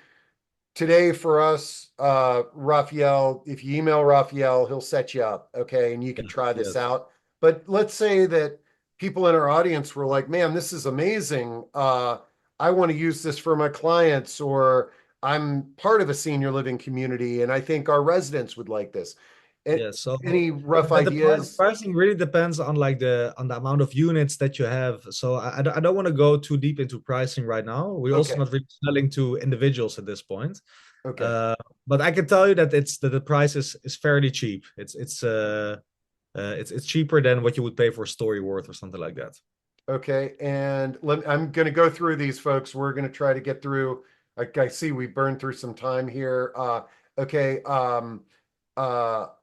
today for us, Raphael, if you email Raphael, he'll set you up, okay, and you can Yes, try this yes, out. But let's say that people in our audience were like, man, this is amazing. I want to use this for my clients, or I'm part of a senior living community, and I think our residents would like this. yes. So Any rough the ideas? pricing really depends on like the amount of units that you have. So I don't want to go too deep into pricing right now. We're also Okay, not really selling to individuals at this point. okay. Uh, but I can tell you that the price is fairly cheap. It's cheaper than what you would pay for Storyworth or something like that. Okay, and I'm going to go through these, folks. We're going to try to get through. Like I see, we burned through some time here. Okay,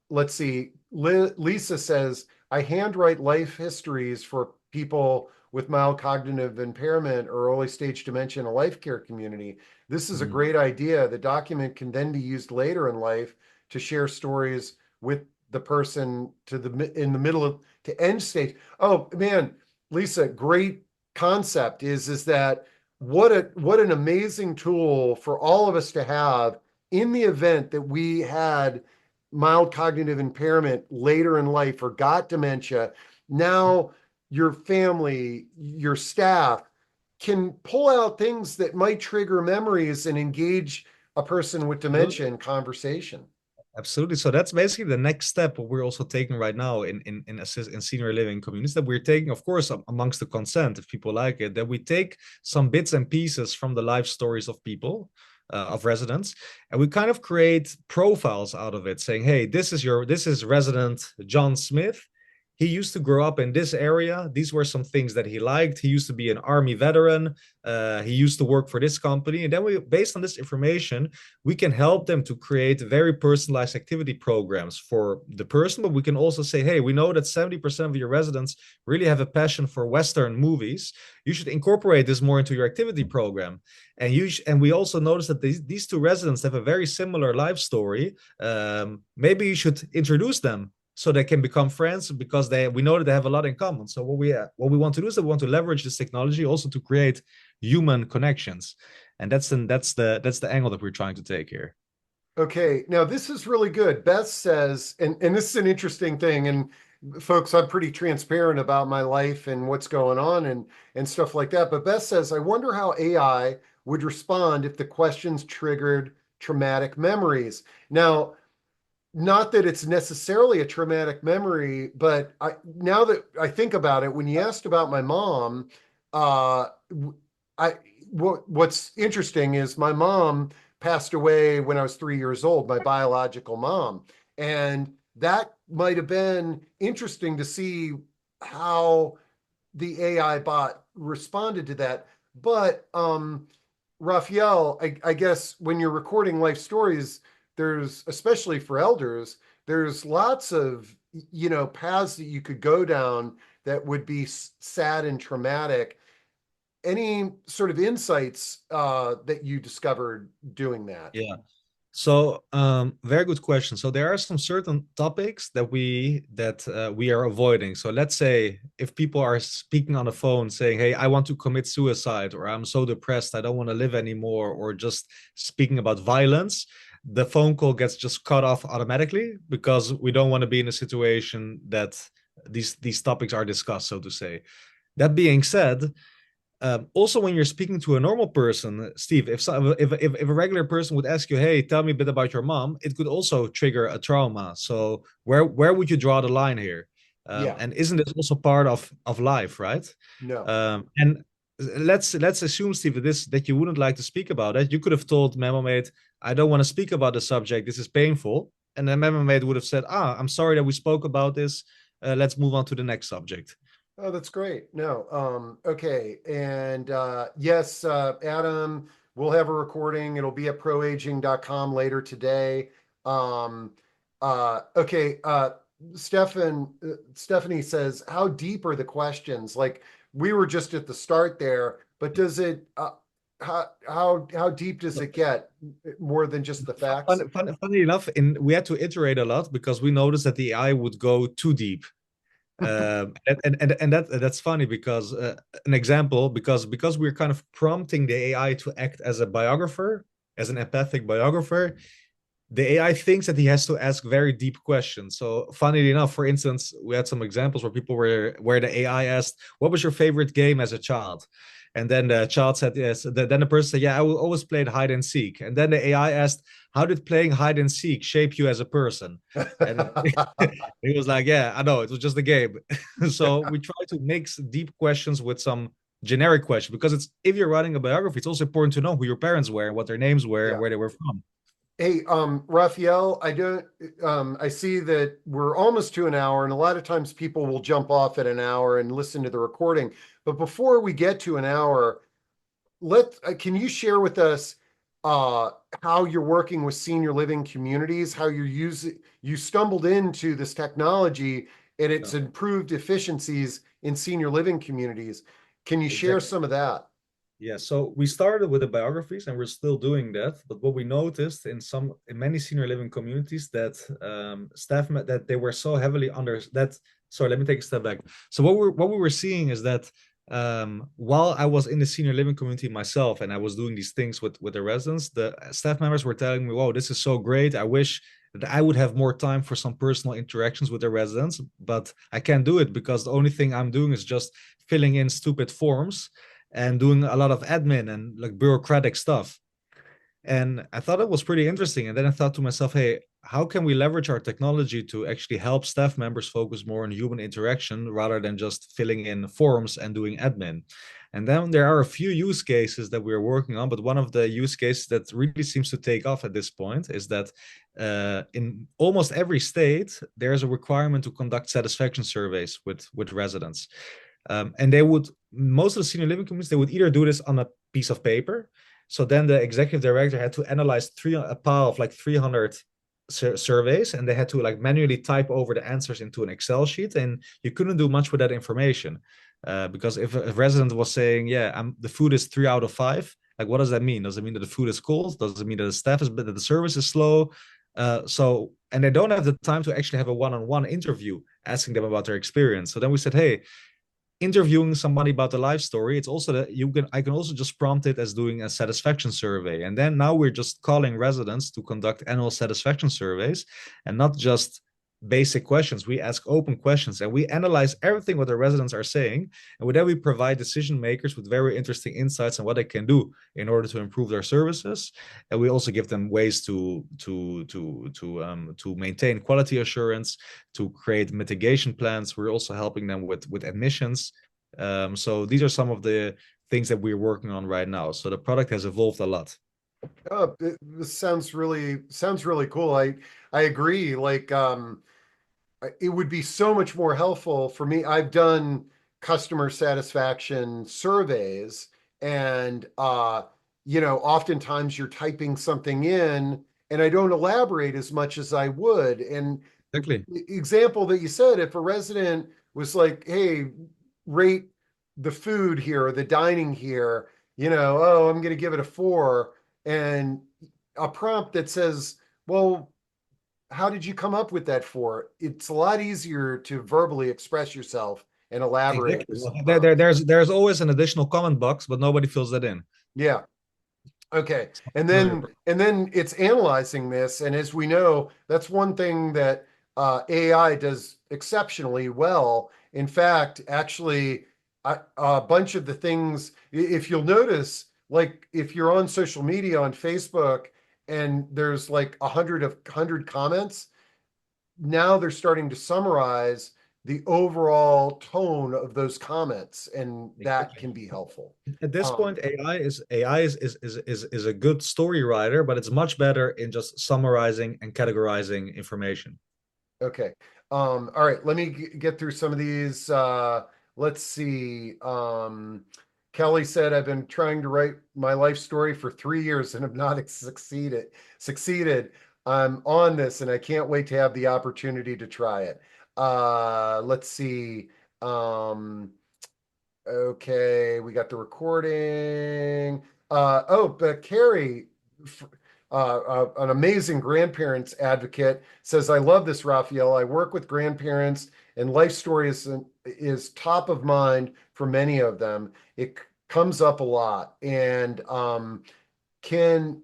let's see. Lisa says, I handwrite life histories for people with mild cognitive impairment or early stage dementia in a life care community. This is a Mhm. great idea. The document can then be used later in life to share stories with the person to the in the middle of to end stage. Oh man, Lisa, great concept is that what an amazing tool for all of us to have in the event that we had mild cognitive impairment later in life or got dementia. Now your family, your staff can pull out things that might trigger memories and engage a person with dementia Absolutely. in conversation. Absolutely. So that's basically the next step what we're also taking right now in senior living communities that we're taking, of course, amongst the consent, if people like it, that we take some bits and pieces from the life stories of people, of residents, and we kind of create profiles out of it, saying, hey, this is resident John Smith. he used to grow up in this area. These were some things that he liked. He used to be an army veteran. He used to work for this company. And then we, based on this information, we can help them to create very personalized activity programs for the person. But we can also say, hey, we know that 70% of your residents really have a passion for Western movies. You should incorporate this more into your activity program. And we also notice that these two residents have a very similar life story. Maybe you should introduce them so they can become friends, because we know that they have a lot in common. So what we want to do is that we want to leverage this technology also to create human connections, and that's the angle that we're trying to take here. Okay, now this is really good. Beth says, and this is an interesting thing, and folks, I'm pretty transparent about my life and what's going on and stuff like that. But Beth says, I wonder how AI would respond if the questions triggered traumatic memories. Now, not that it's necessarily a traumatic memory, but now that I think about it, when you asked about my mom, uh, I what's interesting is my mom passed away when I was 3 years old, my biological mom, and that might have been interesting to see how the AI bot responded to that. But Raphael, I guess when you're recording life stories, there's, especially for elders, there's lots of, paths that you could go down that would be sad and traumatic. Any sort of insights that you discovered doing that? Yeah. So, very good question. So there are some certain topics that we are avoiding. So let's say if people are speaking on the phone saying, "Hey, I want to commit suicide," or "I'm so depressed, I don't want to live anymore," or just speaking about violence, the phone call gets just cut off automatically, because we don't want to be in a situation that these topics are discussed, so to say. That being said, also when you're speaking to a normal person, Steve, if a regular person would ask you, "Hey, tell me a bit about your mom," it could also trigger a trauma. So where would you draw the line here? Yeah, And isn't this also part of life, right? no. And let's assume, Steve, that you wouldn't like to speak about it. You could have told MemoMate, "I don't want to speak about the subject. This is painful," and then MemoMate would have said, "Ah, I'm sorry that we spoke about this. Let's move on to the next subject." Oh, that's great. No, okay. And yes, Adam, we'll have a recording. It'll be at proaging.com later today. Um, okay, Stephanie says, how deep are the questions? Like we were just at the start there, but does it how deep does it get? More than just the facts? Funny enough, we had to iterate a lot because we noticed that the AI would go too deep. And that's funny because an example, because we're kind of prompting the AI to act as a biographer, as an empathic biographer, the AI thinks that he has to ask very deep questions. So, funnily enough, for instance, we had some examples where the AI asked, "What was your favorite game as a child?" And then the child said yes. Then the person said, "Yeah, I always played hide and seek." And then the AI asked, "How did playing hide and seek shape you as a person?" And he was like, "Yeah, I know, it was just a game." So we try to mix deep questions with some generic questions, because it's, if you're writing a biography, it's also important to know who your parents were and what their names were and Yeah. where they were from. Hey, Raphael, I see that we're almost to an hour, and a lot of times people will jump off at an hour and listen to the recording. But before we get to an hour, can you share with us uh, how you're working with senior living communities, how you stumbled into this technology and Yeah, it's improved efficiencies in senior living communities. Can you share exactly. some of that? Yeah, so we started with the biographies and we're still doing that. But what we noticed in many senior living communities, that that they were so heavily under that. Sorry, let me take a step back. So what we were seeing is that, while I was in the senior living community myself and I was doing these things with the residents, the staff members were telling me, "Wow, this is so great. I wish that I would have more time for some personal interactions with the residents, but I can't do it because the only thing I'm doing is just filling in stupid forms and doing a lot of admin and like bureaucratic stuff." And I thought it was pretty interesting. And then I thought to myself, hey, how can we leverage our technology to actually help staff members focus more on human interaction rather than just filling in forms and doing admin? And then there are a few use cases that we're working on, but one of the use cases that really seems to take off at this point is that in almost every state, there's a requirement to conduct satisfaction surveys with residents. And they would, most of the senior living communities, they would either do this on a piece of paper. So then the executive director had to analyze a pile of like 300 surveys, and they had to like manually type over the answers into an Excel sheet, and you couldn't do much with that information. Because if a resident was saying, "Yeah, the food is 3 out of 5," like what does that mean? Does it mean that the food is cold? Does it mean that the staff is that the service is slow? And they don't have the time to actually have a one-on-one interview asking them about their experience. So then we said, "Hey, interviewing somebody about the life story, it's also that I can also just prompt it as doing a satisfaction survey." And then now we're just calling residents to conduct annual satisfaction surveys, and not just basic questions. We ask open questions and we analyze everything what the residents are saying, and with that we provide decision makers with very interesting insights on what they can do in order to improve their services. And we also give them ways to maintain quality assurance, to create mitigation plans. We're also helping them with admissions. So these are some of the things that we're working on right now. So the product has evolved a lot. Oh, this sounds really cool. I agree. Like, it would be so much more helpful for me. I've done customer satisfaction surveys, and oftentimes you're typing something in, and I don't elaborate as much as I would. And Exactly. example that you said, if a resident was like, "Hey, rate the food here or the dining here," oh, I'm going to give it a 4, and a prompt that says, "Well, how did you come up with that 4?" It's a lot easier to verbally express yourself and elaborate Exactly. with Well, some prompts. there's always an additional comment box, but nobody fills that in. Yeah. Okay. And Familiar. then it's analyzing this. And as we know, that's one thing that AI does exceptionally well. In fact, actually, a bunch of the things, if you'll notice, like if you're on social media on Facebook and there's like 100 comments, now they're starting to summarize the overall tone of those comments, and that Exactly. can be helpful. At this Um, point, AI is a good story writer, but it's much better in just summarizing and categorizing information. okay. All right, let me get through some of these. Let's see. Kelly said, "I've been trying to write my life story for 3 years and have not succeeded. I'm on this and I can't wait to have the opportunity to try it." Let's see. Um, Okay, we got the recording. But Carrie, an amazing grandparents advocate, says, "I love this, Raphael. I work with grandparents, and life story is top of mind for many of them. It comes up a lot, and can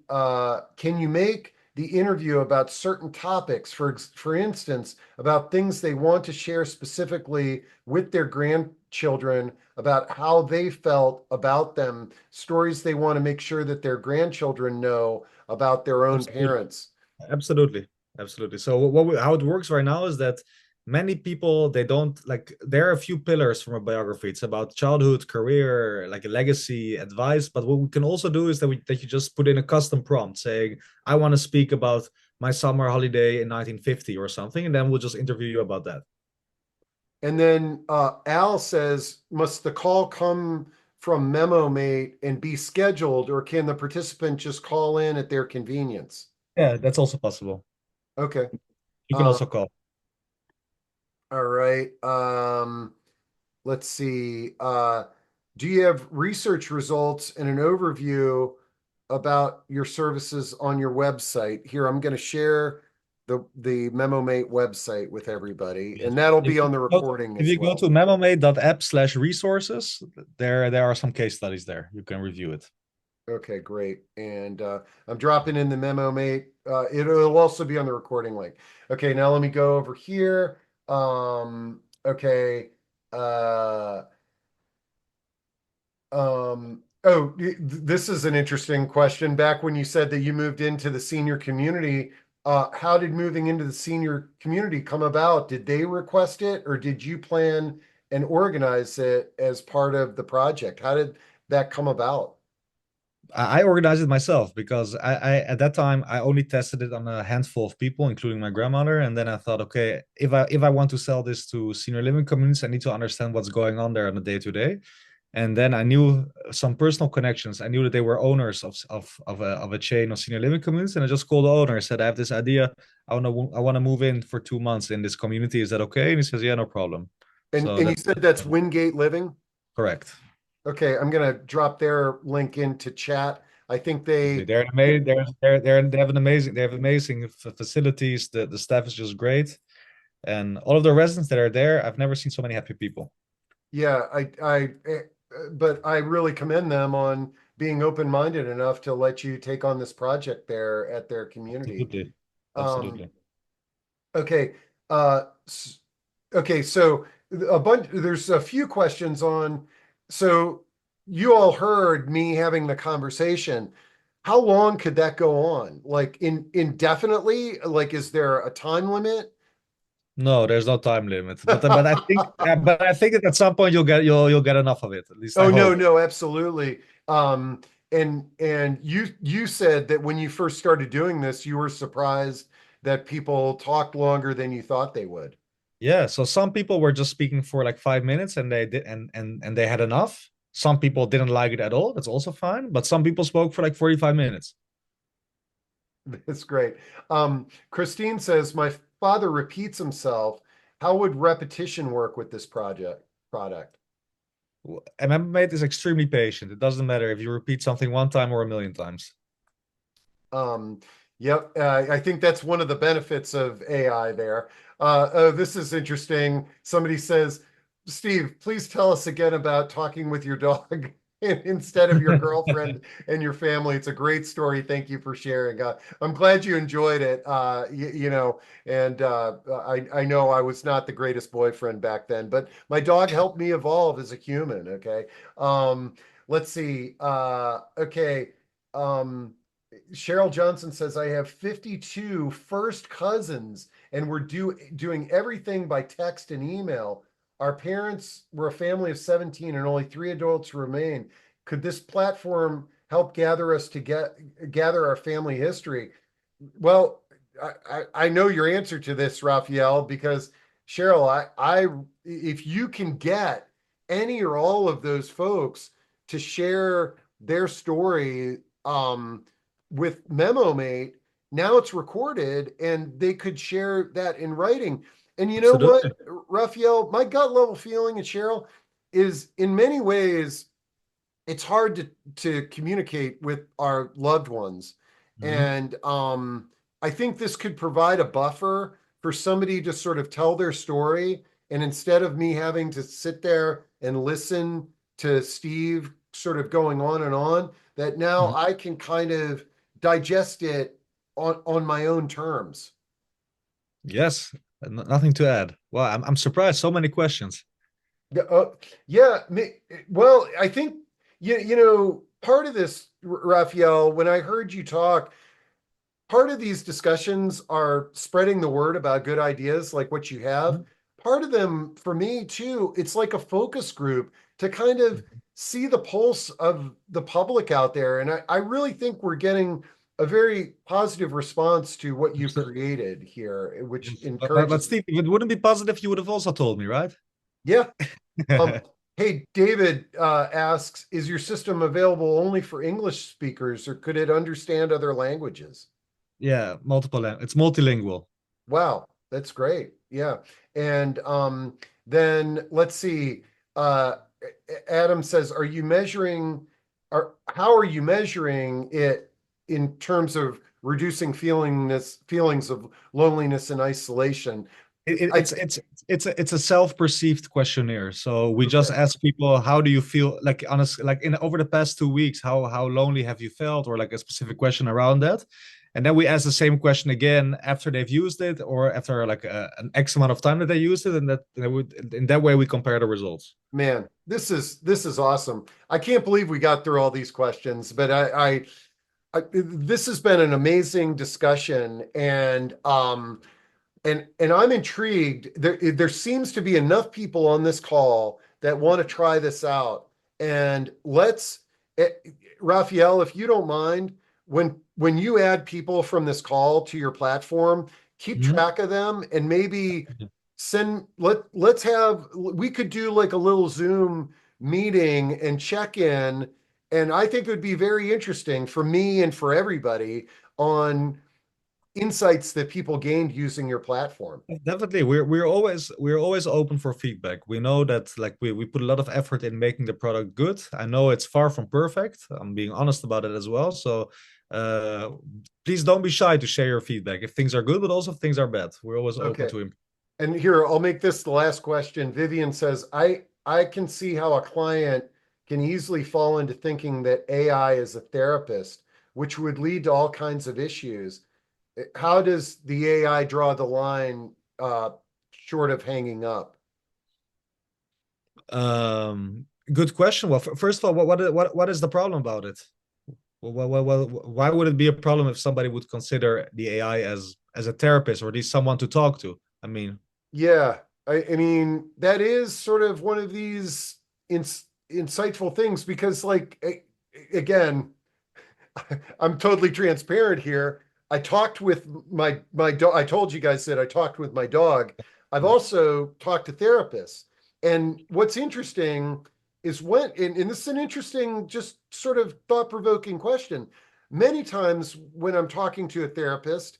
you make the interview about certain topics, for instance, about things they want to share specifically with their grandchildren about how they felt about them, stories they want to make sure that their grandchildren know about their own Absolutely. parents?" Absolutely, absolutely. So how it works right now is that many people they don't like. There are a few pillars from a biography. It's about childhood, career, like a legacy, advice. But what we can also do is that you just put in a custom prompt saying, "I want to speak about my summer holiday in 1950" or something, and then we'll just interview you about that. And then Al says, "Must the call come from MemoMate and be scheduled, or can the participant just call in at their convenience?" Yeah, that's also possible. Okay. You can Uh, also call. all right. Let's see. Do you have research results and an overview about your services on your website? Here, I'm going to share the MemoMate website with everybody, Yes. and that'll be on the recording If as you go well. to memomate.app/resources, there are some case studies there. You can review it. Okay, great. And I'm dropping in the MemoMate. It'll also be on the recording link. Okay, now let me go over here. Okay. Uh, this is an interesting question. Back when you said that you moved into the senior community, how did moving into the senior community come about? Did they request it, or did you plan and organize it as part of the project? How did that come about? I organized it myself because I at that time I only tested it on a handful of people, including my grandmother. And then I thought, okay, if I want to sell this to senior living communities, I need to understand what's going on there on a day to day. And then I knew some personal connections. I knew that they were owners of a chain of senior living communities, and I just called the owner and said, I have this idea. I want to move in for 2 months in this community. Is that okay? And he says, yeah, no problem. So And you said that's Wingate Living? correct. Okay, I'm gonna drop their link into chat. I think they, They're amazing. They have amazing facilities. The staff is just great, and all of the residents that are there, I've never seen so many happy people. yeah, but I really commend them on being open-minded enough to let you take on this project there at their community. Absolutely, Um, absolutely. okay, okay, so there's a few questions on, so you all heard me having the conversation. How long could that go on? Like indefinitely? Like, is there a time limit? No, there's no time limit, but I think that at some point you'll get enough of it. At least I Oh no, hope. no, absolutely. Um, and you said that when you first started doing this, you were surprised that people talked longer than you thought they would. Yeah. So some people were just speaking for like 5 minutes, and they did, and they had enough. Some people didn't like it at all. That's also fine. But some people spoke for like 45 minutes. That's great. Christine says, my father repeats himself. How would repetition work with this product? And MemoMate is extremely patient. It doesn't matter if you repeat something one time or a million times. Um, yep, I think that's one of the benefits of AI there. This is interesting. Somebody says, Steve, please tell us again about talking with your dog instead of your girlfriend and your family. It's a great story. Thank you for sharing. I'm glad you enjoyed it. And I know I was not the greatest boyfriend back then, but my dog helped me evolve as a human. Okay. Let's see. Okay. Um, Cheryl Johnson says, I have 52 first cousins and we're doing everything by text and email. Our parents were a family of 17 and only 3 adults remain. Could this platform help gather us to gather our family history? Well, I know your answer to this, Raphael, because Cheryl, if you can get any or all of those folks to share their story, with MemoMate, now it's recorded and they could share that in writing. And you know what, Absolutely. Raphael, my gut level feeling, and Cheryl, is in many ways it's hard to communicate with our loved ones. Mhm. And I think this could provide a buffer for somebody to sort of tell their story. And instead of me having to sit there and listen to Steve sort of going on, that now Mhm. I can kind of digest it on my own terms. Yes, nothing to add. Well, I'm surprised. So many questions. Yeah, well, I think part of this, Raphael, when I heard you talk, part of these discussions are spreading the word about good ideas like what you have. Mhm. Part of them, for me too, it's like a focus group to kind of see the pulse of the public out there. And I really think we're getting a very positive response to what you've So- created here, which yes. But encourages me. Steve, if it wouldn't be positive, you would have also told me, right? Yeah. Um, hey, David asks, is your system available only for English speakers or could it understand other languages? Yeah, it's multilingual. Wow, that's great. Yeah. And then let's see. Uh, Adam says, are you measuring, how are you measuring it in terms of reducing feelings of loneliness and isolation? It, it- I, it's it's it's a self-perceived questionnaire. So we just okay, ask people, how do you feel, like honest, like in over the past 2 weeks, how lonely have you felt, or like a specific question around that. And then we ask the same question again after they've used it, or after like an X amount of time that they used it, and in that way we compare the results. man, this is awesome. I can't believe we got through all these questions, but this has been an amazing discussion, and and I'm intrigued. There seems to be enough people on this call that want to try this out. And let's, eh, Raphael, if you don't mind, when you add people from this call to your platform, keep Mhm. track of them and maybe let's have, we could do like a little Zoom meeting and check in. And I think it would be very interesting for me and for everybody on insights that people gained using your platform. Definitely, we're always open for feedback. We know that like we put a lot of effort in making the product good. I know it's far from perfect. I'm being honest about it as well. So uh please don't be shy to share your feedback if things are good, but also if things are bad. We're always open Okay. to improve. And here, I'll make this the last question. Vivian says, I can see how a client can easily fall into thinking that AI is a therapist, which would lead to all kinds of issues. How does the AI draw the line short of hanging up? Good question. Well, first of all, what is the problem about it? Why would it be a problem if somebody would consider the AI as a therapist or at least someone to talk to? I mean, Yeah, I mean, that is sort of one of these insightful things because, like, again, I'm totally transparent here. I talked with my dog. I told you guys that I talked with my dog. I've also talked to therapists. And what's interesting is and this is an interesting, just sort of thought-provoking question. Many times when I'm talking to a therapist,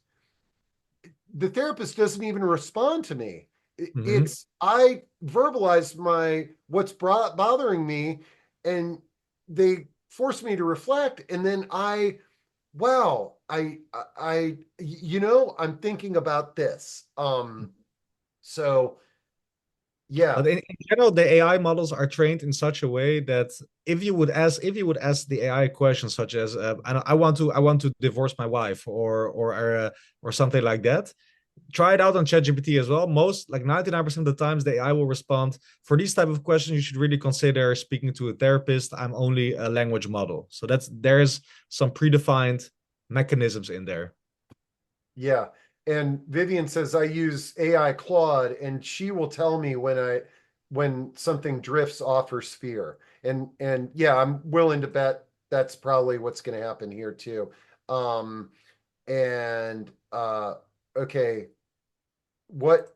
the therapist doesn't even respond to me. mhm. It's I verbalize my what's bothering me, and they force me to reflect, and then wow, I'm thinking about this. So But yeah, in general, the AI models are trained in such a way that if you would ask the AI questions such as I want to divorce my wife or something like that, try it out on ChatGPT as well. Most like 99% of the times the AI will respond for these type of questions. You should really consider speaking to a therapist. I'm only a language model, so there's some predefined mechanisms in there. yeah. And Vivian says I use AI Claude, and she will tell me when something drifts off her sphere. And yeah, I'm willing to bet that's probably what's going to happen here too. Um, and okay, what?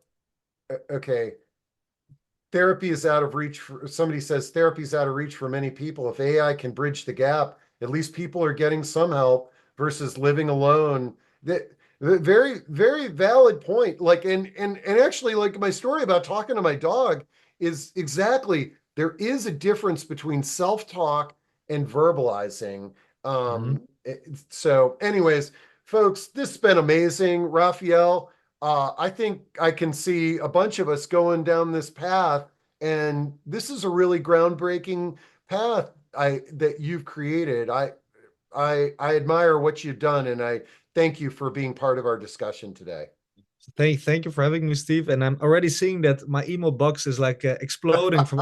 Okay, therapy is out of reach for somebody says therapy is out of reach for many people. If AI can bridge the gap, at least people are getting some help versus living alone. That very, very valid point. Like, and actually, like my story about talking to my dog is exactly there is a difference between self-talk and verbalizing. Mhm. So, anyways, folks, this has been amazing. Raphael, I think I can see a bunch of us going down this path, and this is a really groundbreaking path that you've created. I admire what you've done, and I thank you for being part of our discussion today. Thank you for having me, Steve. And I'm already seeing that my email box is like exploding from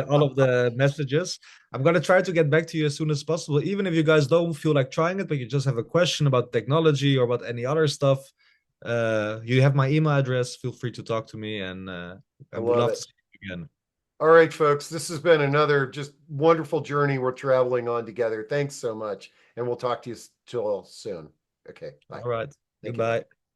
all of the messages. I'm gonna try to get back to you as soon as possible, even if you guys don't feel like trying it, but you just have a question about technology or about any other stuff. You have my email address. Feel free to talk to me, and I I would love love to it. see you again. All right, folks, this has been another just wonderful journey we're traveling on together. Thanks so much, and we'll talk to you till soon. Okay, bye. All right. Thank you. Bye. Goodbye.